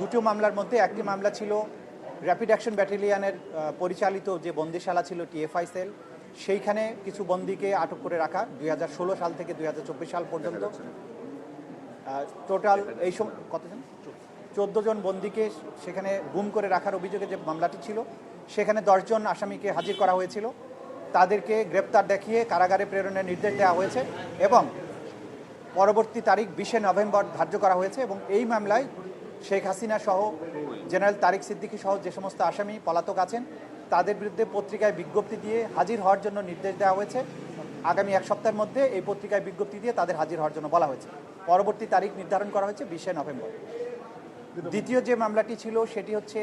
দুটো মামলার মধ্যে একটি মামলা ছিল র্যাপিড অ্যাকশন ব্যাটালিয়নের পরিচালিত যে বন্দিশালা ছিল টিএফআই সেল, সেইখানে কিছু বন্দীকে আটক করে রাখা 2016 সাল থেকে 2024 সাল পর্যন্ত। টোটাল এই সময় কতজন 14 জন বন্দীকে সেখানে গুম করে রাখার অভিযোগে যে মামলাটি ছিল, সেখানে 10 জন আসামিকে হাজির করা হয়েছিল। তাদেরকে গ্রেপ্তার দেখিয়ে কারাগারে প্রেরণের নির্দেশ দেওয়া হয়েছে এবং পরবর্তী তারিখ 20 নভেম্বর ধার্য করা হয়েছে। এবং এই মামলায় শেখ হাসিনা সহ জেনারেল তারিক সিদ্দিকী সহ যে সমস্ত আসামি পলাতক আছেন তাদের বিরুদ্ধে পত্রিকায় বিজ্ঞপ্তি দিয়ে হাজির হওয়ার জন্য নির্দেশ দেওয়া হয়েছে। আগামী এক সপ্তাহের মধ্যে এই পত্রিকায় বিজ্ঞপ্তি দিয়ে তাদের হাজির হওয়ার জন্য বলা হয়েছে। পরবর্তী তারিখ নির্ধারণ করা হয়েছে 20 নভেম্বর। দ্বিতীয় যে মামলাটি ছিল সেটি হচ্ছে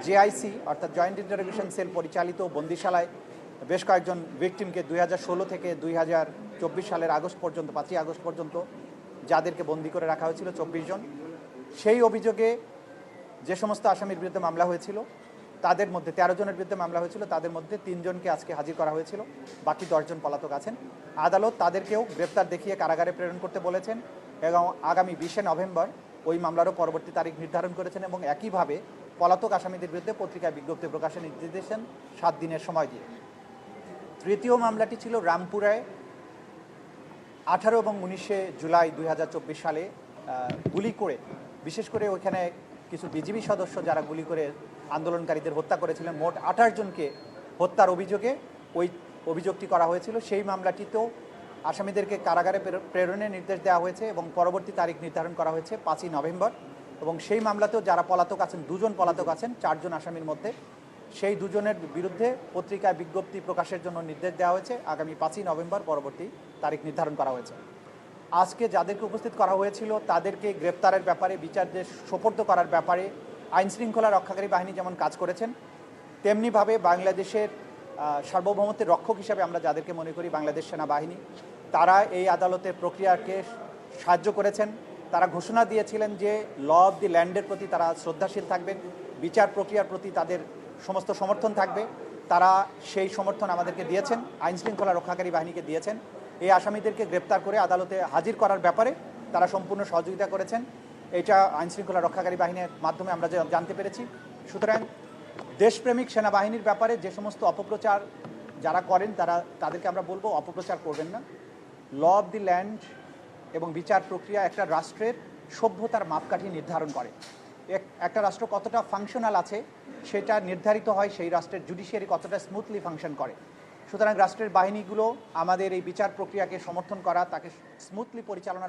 জেআইসি অর্থাৎ জয়েন্ট ইন্টারোগেশন সেল পরিচালিত বন্দিশালায় বেশ কয়েকজন ভিকটিমকে 2016 থেকে 2024 সালের আগস্ট পর্যন্ত 5ই আগস্ট পর্যন্ত যাদেরকে বন্দি করে রাখা হয়েছিল 24 জন। সেই অভিযোগে যে সমস্ত আসামির বিরুদ্ধে মামলা হয়েছিল তাদের মধ্যে 13 জনের বিরুদ্ধে মামলা হয়েছিল, তাদের মধ্যে 3 জনকে আজকে হাজির করা হয়েছিল, বাকি 10 জন পলাতক আছেন। আদালত তাদেরকেও গ্রেপ্তার দেখিয়ে কারাগারে প্রেরণ করতে বলেছেন এবং আগামী 20 নভেম্বর ওই মামলারও পরবর্তী তারিখ নির্ধারণ করেছেন এবং একইভাবে পলাতক আসামিদের বিরুদ্ধে পত্রিকায় বিজ্ঞপ্তি প্রকাশের নির্দেশ দিয়েছেন 7 দিনের সময় দিয়ে। তৃতীয় মামলাটি ছিল রামপুরায় 18 এবং 19 জুলাই 2024 সালে গুলি করে, বিশেষ করে ওইখানে কিছু বিজিবি সদস্য যারা গুলি করে আন্দোলনকারীদের হত্যা করেছিলেন, মোট 28 জনকে হত্যার অভিযোগে ওই অভিযোগটি করা হয়েছিল। সেই মামলাটিতেও আসামিদেরকে কারাগারে প্রেরণের নির্দেশ দেওয়া হয়েছে এবং পরবর্তী তারিখ নির্ধারণ করা হয়েছে 5ই নভেম্বর। এবং সেই মামলাতেও যারা পলাতক আছেন, 2 জন পলাতক আছেন 4 জন আসামির মধ্যে, সেই 2 জনের বিরুদ্ধে পত্রিকায় বিজ্ঞপ্তি প্রকাশের জন্য নির্দেশ দেওয়া হয়েছে। আগামী 5ই নভেম্বর পরবর্তী তারিখ নির্ধারণ করা হয়েছে। আজকে যাদেরকে উপস্থিত করা হয়েছিল তাদেরকে গ্রেপ্তারের ব্যাপারে, বিচারদের সোপর্দ করার ব্যাপারে আইনশৃঙ্খলা রক্ষাকারী বাহিনী যেমন কাজ করেছেন, তেমনিভাবে বাংলাদেশের সার্বভৌমত্বের রক্ষক হিসাবে আমরা যাদেরকে মনে করি বাংলাদেশ সেনাবাহিনী, তারা এই আদালতের প্রক্রিয়াকে সাহায্য করেছেন। তারা ঘোষণা দিয়েছিলেন যে ল অফ দি ল্যান্ডের প্রতি তারা শ্রদ্ধাশীল থাকবেন, বিচার প্রক্রিয়ার প্রতি তাদের সমস্ত সমর্থন থাকবে। তারা সেই সমর্থন আমাদেরকে দিয়েছেন, আইনশৃঙ্খলা রক্ষাকারী বাহিনীকে দিয়েছেন। এই আসামিদেরকে গ্রেপ্তার করে আদালতে হাজির করার ব্যাপারে তারা সম্পূর্ণ সহযোগিতা করেছেন। এটা আইনশৃঙ্খলা রক্ষাকারী বাহিনীর মাধ্যমে আমরা জানতে পেরেছি। সুতরাং দেশপ্রেমিক সেনাবাহিনীর ব্যাপারে যে সমস্ত অপপ্রচার যারা করেন তাদেরকে আমরা বলবো অপপ্রচার করবেন না। ল অফ দি ল্যান্ড এবং বিচার প্রক্রিয়া একটা রাষ্ট্রের সভ্যতার মাপকাঠি নির্ধারণ করে। একটা রাষ্ট্র কতটা ফাংশনাল আছে সেটা নির্ধারিত হয় সেই রাষ্ট্রের জুডিশিয়ারি কতটা স্মুথলি ফাংশন করে। সুতরাং রাষ্ট্রের বাহিনীগুলো আমাদের এই বিচার প্রক্রিয়াকে সমর্থন করা, তাকে স্মুথলি পরিচালনা